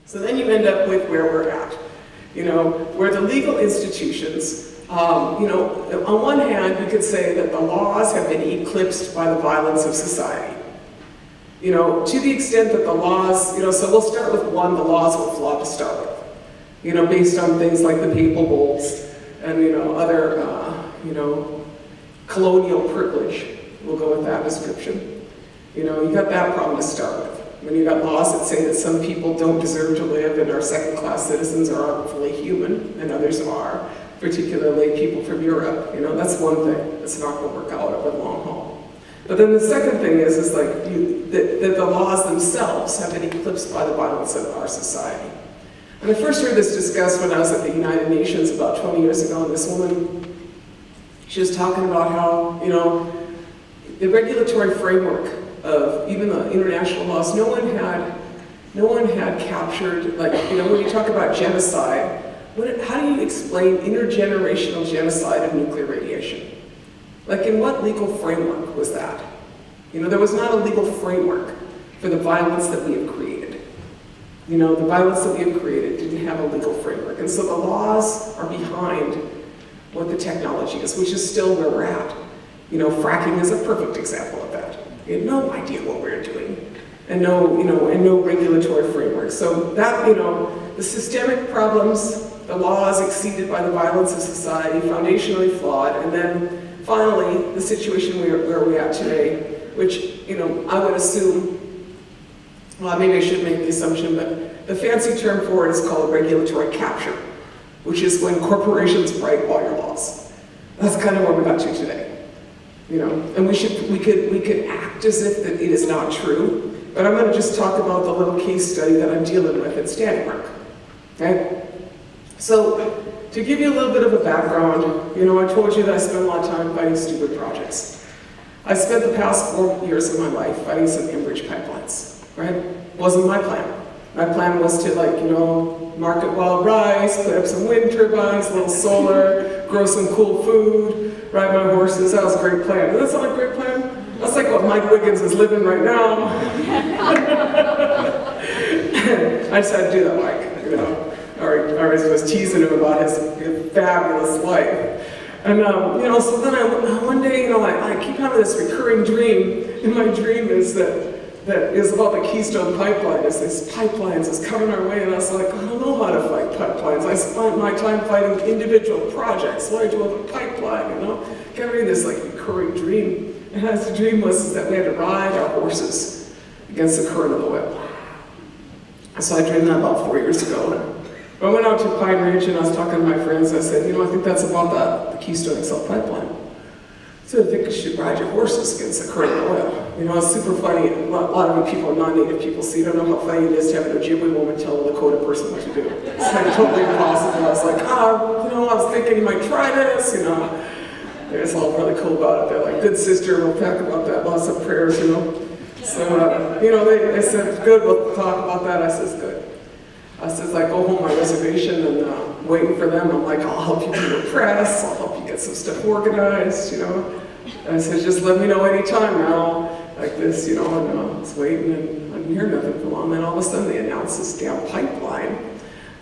So then you end up with where we're at, where the legal institutions, on one hand, you could say that the laws have been eclipsed by the violence of society. To the extent that the laws, so we'll start with one, the laws were flawed to start with, based on things like the papal bulls and, other, colonial privilege. We'll go with that description. You got that problem to start with. When you got laws that say that some people don't deserve to live and are second-class citizens or aren't fully human, and others are, particularly people from Europe, that's one thing that's not going to work out over the long haul. But then the second thing is like that the laws themselves have been eclipsed by the violence of our society. And I first heard this discussed when I was at the United Nations about 20 years ago, and this woman, she was talking about how, the regulatory framework of even the international laws, no one had captured, like, when you talk about genocide, how do you explain intergenerational genocide of nuclear radiation? Like, in what legal framework was that? There was not a legal framework for the violence that we have created. The violence that we have created didn't have a legal framework. And so the laws are behind what the technology is, which is still where we're at. Fracking is a perfect example of that. We had no idea what we were doing, and no regulatory framework. So that, the systemic problems, the laws exceeded by the violence of society, foundationally flawed, and then finally, the situation where we're at today, which, I would assume, well, maybe I should make the assumption, but the fancy term for it is called regulatory capture, which is when corporations write all your laws. That's kind of where we got to today. And we could act as if that it is not true, but I'm going to just talk about the little case study that I'm dealing with at Standing Rock. Okay? So, to give you a little bit of a background, I told you that I spent a lot of time fighting stupid projects. I spent the past 4 years of my life fighting some Enbridge pipelines, right? Wasn't my plan. My plan was to, market wild rice, put up some wind turbines, a little solar, grow some cool food, ride my horses. That was a great plan. Does that sound like a great plan? That's like what Mike Wiggins is living right now. I just had to do that, Mike, Or I was teasing him about his fabulous life. And, so then one day, I keep having this recurring dream, and my dream is that is about the Keystone pipeline. It's these pipelines is coming our way, and I was like, I don't know how to fight pipelines. I spent my time fighting individual projects. What do I do with a pipeline, Getting this recurring dream. And the dream was that we had to ride our horses against the current of oil. So I dreamed that about 4 years ago. I went out to Pine Ridge and I was talking to my friends. I said, I think that's about the Keystone XL pipeline. So I think you should ride your horses against the current of oil. It's super funny. A lot of people are non-native people, so you don't know how funny it is to have an Ojibwe woman tell a Dakota person what to do. It's totally impossible. I was like, I was thinking you might try this, They're just all really cool about it. They're like, good sister, we'll talk about that, lots of prayers, So, they said, good, we'll talk about that. I says, good. I says, I go home my reservation and waiting for them. I'm like, I'll help you do the press, I'll help you get some stuff organized, And I said, just let me know anytime now, like this, and I was waiting and I didn't hear nothing for long. Then all of a sudden they announced this damn pipeline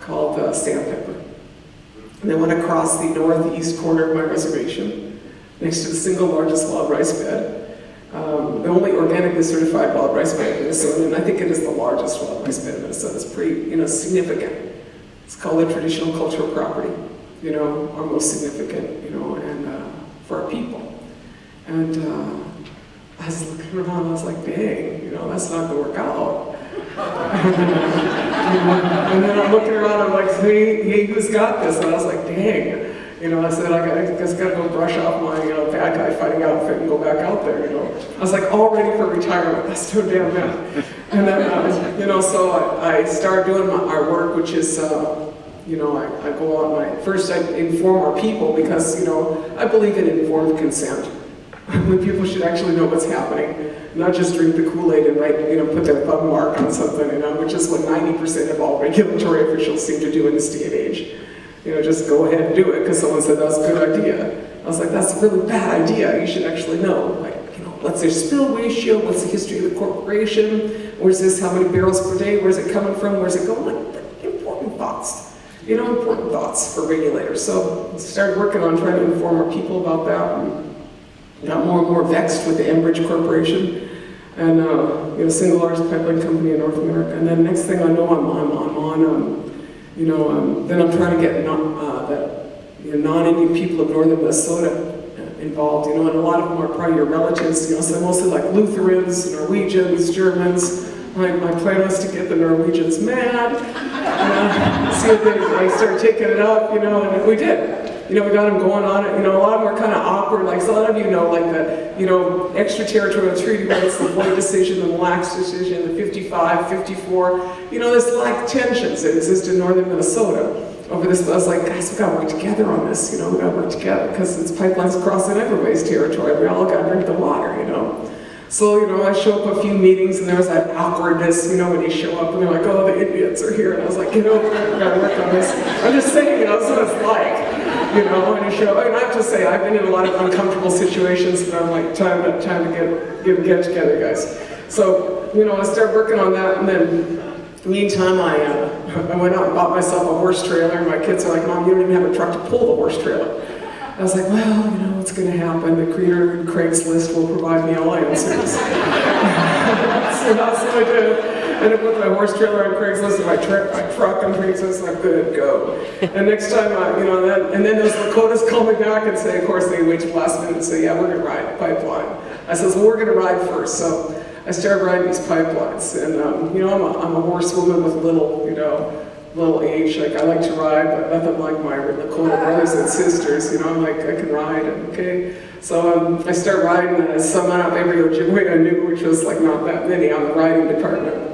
called Sandpepper. And they went across the northeast corner of my reservation, next to the single largest wild rice bed. The only organically certified wild rice bed in Minnesota, and I think it is the largest wild rice bed in Minnesota. It's pretty, significant. It's called a traditional cultural property, our most significant, and for our people. And I was looking around, I was like, dang, that's not gonna work out. And then I'm looking around, I'm like, hey, who's got this? And I was like, dang. I said, I guess I gotta go brush off my, bad guy fighting outfit and go back out there, I was like, all ready for retirement. That's so damn bad. And then, so I started doing our work, which is, I go out first I inform our people because, I believe in informed consent. When people should actually know what's happening, not just drink the Kool-Aid and put their thumb mark on something, which is what 90% of all regulatory officials seem to do in this day and age. Just go ahead and do it because someone said that's a good idea. I was like, that's a really bad idea. You should actually know, What's their spill ratio? What's the history of the corporation? Where's this, how many barrels per day? Where's it coming from? Where's it going? Like, important thoughts. You know, important thoughts for regulators. So I started working on trying to inform our people about that, and got more and more vexed with the Enbridge Corporation, and single largest pipeline company in North America. And then next thing I know, then I'm trying to get non-Indian people of northern Minnesota involved, and a lot of them are probably your relatives, so mostly like Lutherans, Norwegians, Germans. My plan was to get the Norwegians mad, see if they start taking it up, and we did. We got them going on it. A lot of them are kind of awkward. Like, so a lot of you know, like the, extraterritorial treaty rights, the Floyd decision, the Mille Lacs decision, the 55, 54. There's like tensions that exist in northern Minnesota over this. I was like, guys, we gotta work together on this. We gotta work together because it's pipelines crossing everybody's territory. We all gotta drink the water. So, I show up a few meetings and there was that awkwardness, when you show up and they're like, oh, the Indians are here. And I was like, we gotta work on this. I'm just saying, that's what it's like. When you show up. I have to say, I've been in a lot of uncomfortable situations, and I'm like, time to get together, guys. So, I started working on that, and then, meantime, I went out and bought myself a horse trailer, and my kids are like, Mom, you don't even have a truck to pull the horse trailer. I was like, well, what's going to happen? The creator of Craigslist will provide me all answers. So that's what I did. And I put my horse trailer on Craigslist and my truck on Craigslist, and I'm good, go. And next time, and then those Dakotas call me back and say, of course, they wait till the last minute and say, yeah, we're going to ride the pipeline. I says, well, we're going to ride first. So I started riding these pipelines. And, I'm a horsewoman with little age. Like, I like to ride, but nothing like my Dakota brothers and sisters. I'm like, I can ride, okay? So I started riding, and I summed up every Ojibwe I knew, which was like not that many on the riding department.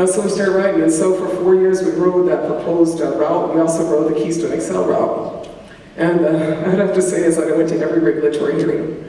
So we started riding, and so for 4 years we rode that proposed route. We also rode the Keystone XL route. And I'd have to say is that I went to every regulatory hearing.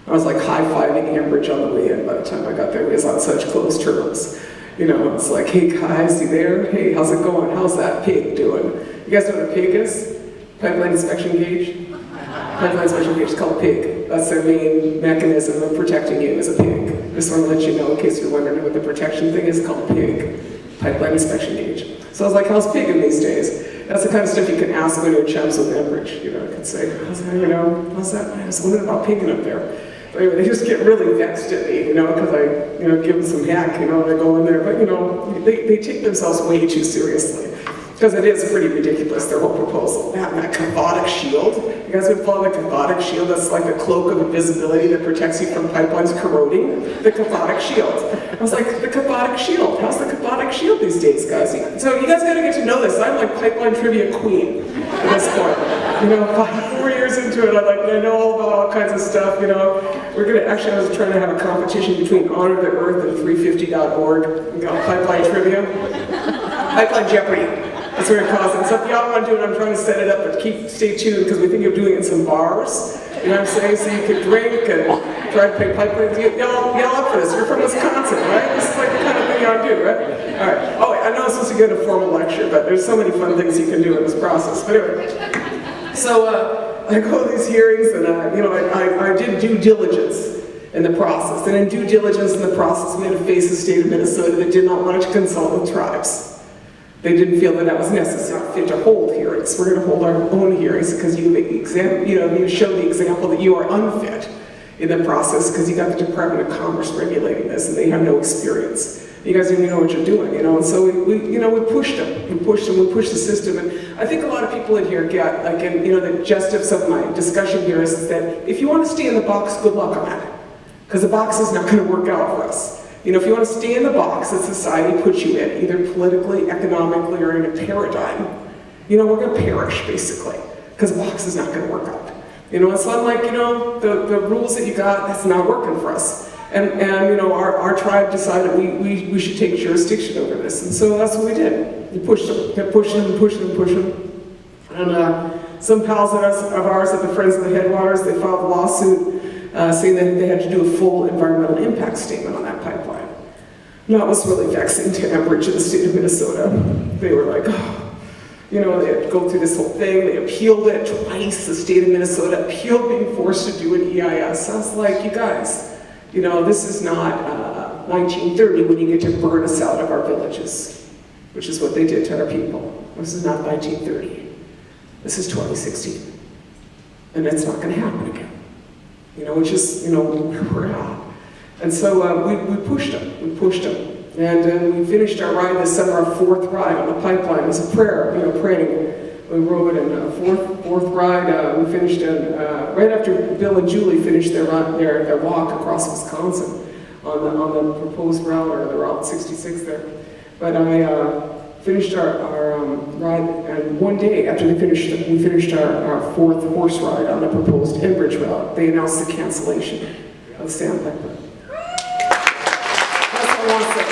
I was like high-fiving Enbridge on the way in. By the time I got there, we was on such close terms. It's like, hey guys, you there? Hey, how's it going? How's that pig doing? You guys know what a pig is? Pipeline inspection gauge? Pipeline inspection gauge is called PIG. That's their main mechanism of protecting you as a pig. Just want to let you know, in case you're wondering what the protection thing is, called PIG. Pipeline inspection gauge. So I was like, how's pig in these days? That's the kind of stuff you can ask when you're chums with Enbridge. I could say, how's that? I was wondering about pigging up there. But anyway, they just get really vexed at me, because I, give them some heck, and I go in there. But, they take themselves way too seriously. Because it is pretty ridiculous, their whole proposal. That cathodic shield. You guys would follow the cathodic shield? That's like the cloak of invisibility that protects you from pipelines corroding. The cathodic shield. I was like, the cathodic shield? How's the cathodic shield these days, guys? So you guys gotta get to know this. I'm like pipeline trivia queen at this point. 4 years into it, I know all about all kinds of stuff, We're gonna, actually, I was trying to have a competition between Honor the Earth and 350.org, pipeline trivia. Pipeline Jeopardy. That's what it calls it. So if y'all want to do it, I'm trying to set it up, but stay tuned, because we think of doing it in some bars. You know what I'm saying? So you could drink and try to play pipeline. Y'all up for this. You're from Wisconsin, right? This is like the kind of thing y'all do, right? All right. Oh, I know I'm supposed to get a formal lecture, but there's so many fun things you can do in this process. But anyway, so I go to these hearings, and I did due diligence in the process. And in due diligence in the process, we had to face the state of Minnesota that did not want to consult with tribes. They didn't feel that was necessary fit to hold hearings. We're going to hold our own hearings because you show the example that you are unfit in the process because you got the Department of Commerce regulating this and they have no experience. You guys don't even know what you're doing, And so we pushed them. We pushed the system. And I think a lot of people in here get, the justice of my discussion here is that if you want to stay in the box, good luck on that. Because the box is not going to work out for us. If you want to stay in the box that society puts you in, either politically, economically, or in a paradigm, we're going to perish, basically, because the box is not going to work out. It's unlike, the rules that you got, that's not working for us. And our tribe decided we should take jurisdiction over this, and so that's what we did. We pushed them, kept pushing them. And some pals of ours at the Friends of the Headwaters, they filed a lawsuit saying that they had to do a full environmental impact statement on that pipeline. And that was really vexing to Enbridge in the state of Minnesota. They were like, they had to go through this whole thing. They appealed it twice. The state of Minnesota appealed being forced to do an EIS. I was like, you guys, You know, this is not 1930 when you get to burn us out of our villages, which is what they did to our people. This is not 1930. This is 2016. And it's not going to happen again. You know, which is, you know, where we're at. And so we pushed them. We pushed them. And we finished our ride this summer, our 4th ride on the pipeline. It was a prayer, you know, praying. We rode in a fourth ride. We finished in, right after Bill and Julie finished their walk across Wisconsin on the proposed route, or the Route 66 there. But I finished our ride, and one day after we finished our 4th horse ride on the proposed Enbridge route, they announced the cancellation of Sandpiper. That's all I want to say.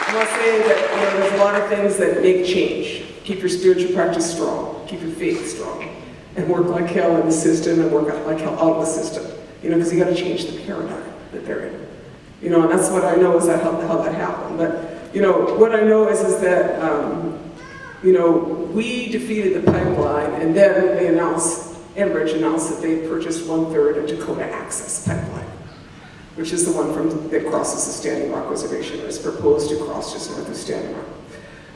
I'm not saying that, you know, there's a lot of things that make change. Keep your spiritual practice strong. Keep your faith strong. And work like hell in the system and work like hell out of the system. You know, because you got to change the paradigm that they're in. You know, and that's what I know is that how that happened. But, you know, what I know is that, you know, we defeated the pipeline, and then they Enbridge announced that they purchased 1/3 of Dakota Access Pipeline, which is the one that crosses the Standing Rock Reservation, or is proposed to cross just north of Standing Rock.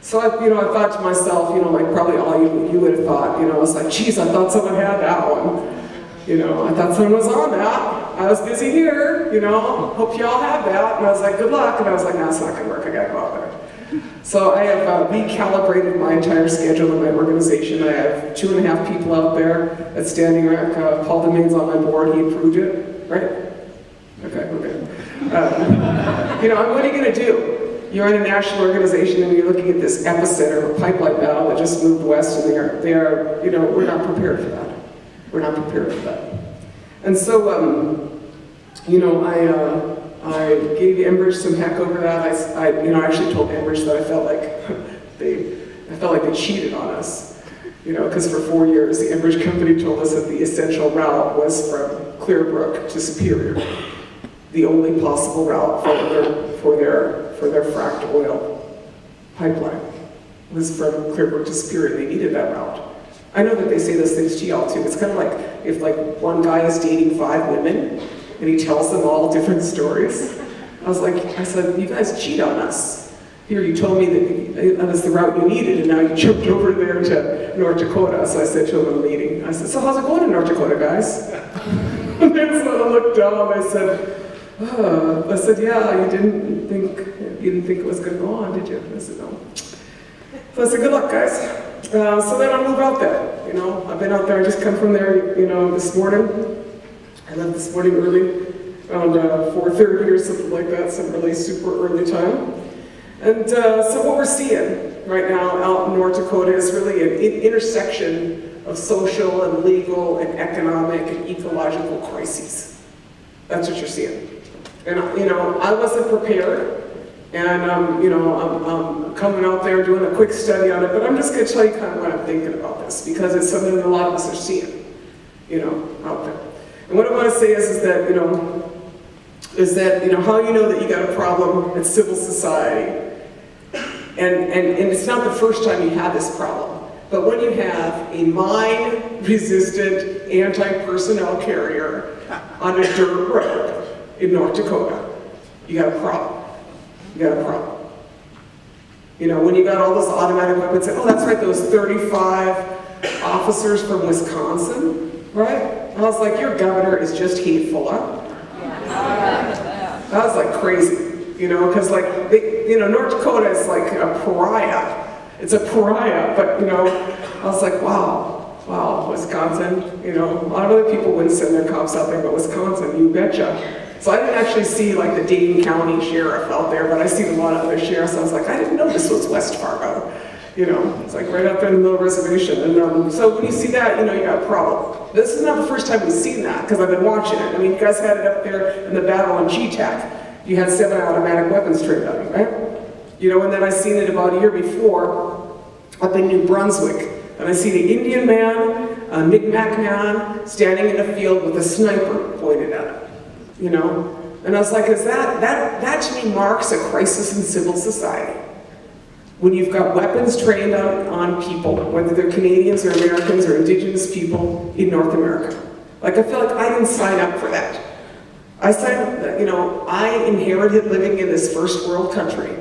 So I thought to myself, you know, like probably all you would have thought, you know, I was like, geez, I thought someone had that one. You know, I thought someone was on that. I was busy here, you know, hope y'all have that. And I was like, good luck. And I was like, no, it's not gonna work, I gotta go out there. So I have recalibrated my entire schedule in my organization. I have 2.5 people out there at Standing Rock. Paul Demaine's on my board, he approved it, right? Okay, we're good. You know, what are you gonna do? You're in a national organization and you're looking at this epicenter of a pipeline battle that just moved west, and they are, you know, we're not prepared for that. We're not prepared for that. And so, you know, I gave Enbridge some heck over that. I actually told Enbridge that I felt like they cheated on us. You know, because for 4 years, the Enbridge company told us that the essential route was from Clearbrook to Superior, the only possible route for their fracked oil pipeline was from Clearbrook to Superior. They needed that route. I know that they say those things to y'all too. It's kind of like if like one guy is dating 5 women and he tells them all different stories. I said, you guys cheat on us. Here, you told me that was the route you needed, and now you jumped over there to North Dakota. So I said to him in a meeting, I said, so how's it going in North Dakota, guys? And they sort of looked down, and I said, yeah, you didn't think it was going to go on, did you? I said, no. So I said, good luck, guys. So then I move out there, you know. I've been out there, I just come from there, you know, this morning. I left this morning early, around 4:30 or something like that, some really super early time. And so what we're seeing right now out in North Dakota is really an intersection of social and legal and economic and ecological crises. That's what you're seeing. And, you know, I wasn't prepared. And, you know, I'm coming out there doing a quick study on it, but I'm just going to tell you kind of what I'm thinking about this, because it's something that a lot of us are seeing, you know, out there. And what I want to say is that, you know, how you know that you got a problem in civil society, and it's not the first time you have this problem, but when you have a mine-resistant anti-personnel carrier on a dirt road in North Dakota, you got a problem. You got a problem. You know, when you got all those automatic weapons, oh, that's right, those 35 officers from Wisconsin, right? I was like, your governor is just hateful, huh? That was like crazy, you know, because like, you know, North Dakota is like a pariah. It's a pariah, but you know, I was like, wow, Wisconsin, you know, a lot of other people wouldn't send their cops out there, but Wisconsin, you betcha. So I didn't actually see like the Dane County Sheriff out there, but I seen a lot of other sheriffs. I was like, I didn't know this was West Fargo. You know, it's like right up there in the middle of the reservation. And so when you see that, you know, you got a problem. This is not the first time we've seen that, because I've been watching it. I mean, you guys had it up there in the battle on GTAC. You had semi-automatic weapons trained on you, right? You know, and then I seen it about a year before up in New Brunswick. And I see the Indian man, a Mi'kmaq man, standing in a field with a sniper pointed at him. You know, and I was like, that to me marks a crisis in civil society. When you've got weapons trained on people, whether they're Canadians or Americans or Indigenous people in North America. Like, I feel like I didn't sign up for that. I inherited living in this first world country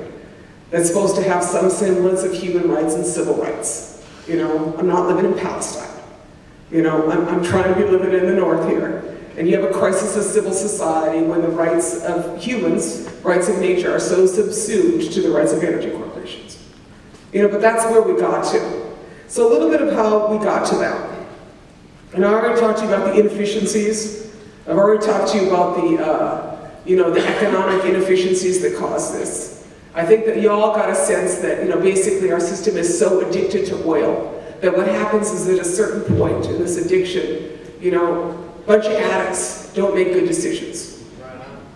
that's supposed to have some semblance of human rights and civil rights. I'm not living in Palestine. I'm trying to be living in the north here. And you have a crisis of civil society when the rights of humans, rights of nature, are so subsumed to the rights of energy corporations. But that's where we got to. So a little bit of how we got to that. And I already talked to you about the inefficiencies. I've already talked to you about the economic inefficiencies that cause this. I think that you all got a sense that, basically our system is so addicted to oil that what happens is at a certain point in this addiction, a bunch of addicts don't make good decisions.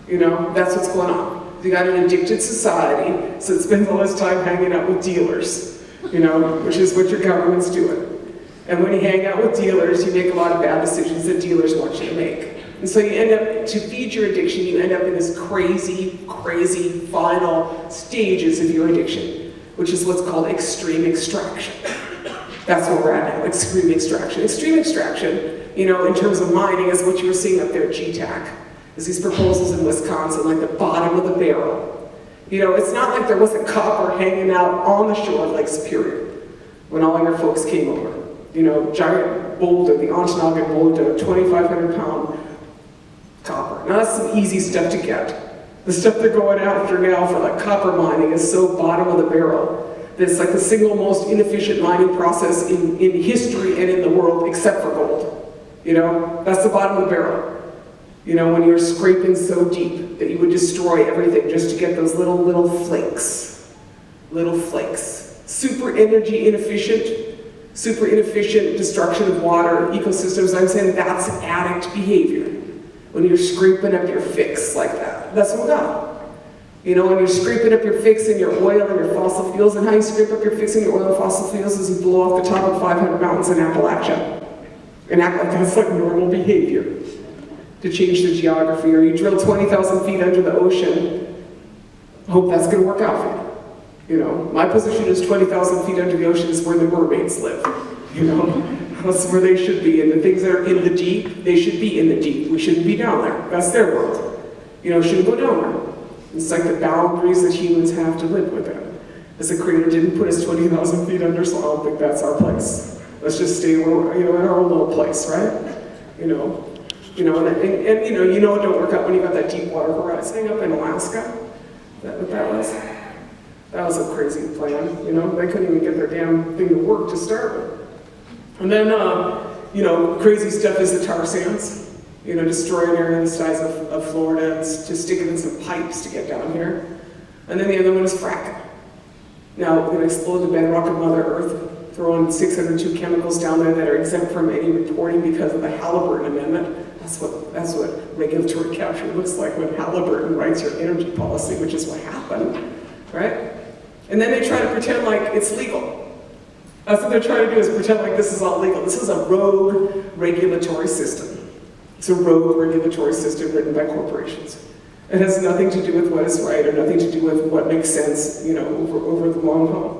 That's what's going on. You got an addicted society, so it spends all its time hanging out with dealers, which is what your government's doing. And when you hang out with dealers, you make a lot of bad decisions that dealers want you to make. And so you end up, to feed your addiction, you end up in this crazy, crazy final stages of your addiction, which is what's called extreme extraction. That's where we're at now, extreme extraction. Extreme extraction, in terms of mining, is what you were seeing up there at GTAC. There's these proposals in Wisconsin, like the bottom of the barrel. It's not like there wasn't copper hanging out on the shore of Lake Superior when all your folks came over. Giant boulder, the Ontonagon boulder, 2,500 pound copper. Now that's some easy stuff to get. The stuff they're going after now for like copper mining is so bottom of the barrel. It's like the single most inefficient mining process in history and in the world, except for gold. That's the bottom of the barrel. When you're scraping so deep that you would destroy everything just to get those little flakes. Little flakes. Super energy inefficient, super inefficient destruction of water, ecosystems. I'm saying that's addict behavior. When you're scraping up your fix like that. That's what we got. When you're scraping up your fix in your oil and your fossil fuels, and how you scrape up your fix in your oil and fossil fuels is you blow off the top of 500 mountains in Appalachia and act like that's like normal behavior to change the geography. Or you drill 20,000 feet under the ocean, hope that's going to work out for you. My position is 20,000 feet under the ocean is where the mermaids live. That's where they should be. And the things that are in the deep, they should be in the deep. We shouldn't be down there. That's their world. Shouldn't go down there. It's like the boundaries that humans have to live within. As the Creator didn't put us 20,000 feet under, so I don't think that's our place. Let's just stay where in our own little place, right? And it don't work out when you got that Deepwater Horizon up in Alaska. Is that what that was? That was a crazy plan. They couldn't even get their damn thing to work to start with. And then, crazy stuff is the tar sands. Destroy an area the size of Florida and just stick it in some pipes to get down here. And then the other one is fracking. Now, we're going to explode the bedrock of Mother Earth, throw in 602 chemicals down there that are exempt from any reporting because of the Halliburton Amendment. That's what regulatory capture looks like when Halliburton writes your energy policy, which is what happened, right? And then they try to pretend like it's legal. That's what they're trying to do, is pretend like this is all legal. This is a rogue regulatory system. It's a rogue regulatory system written by corporations. It has nothing to do with what is right or nothing to do with what makes sense, over the long haul.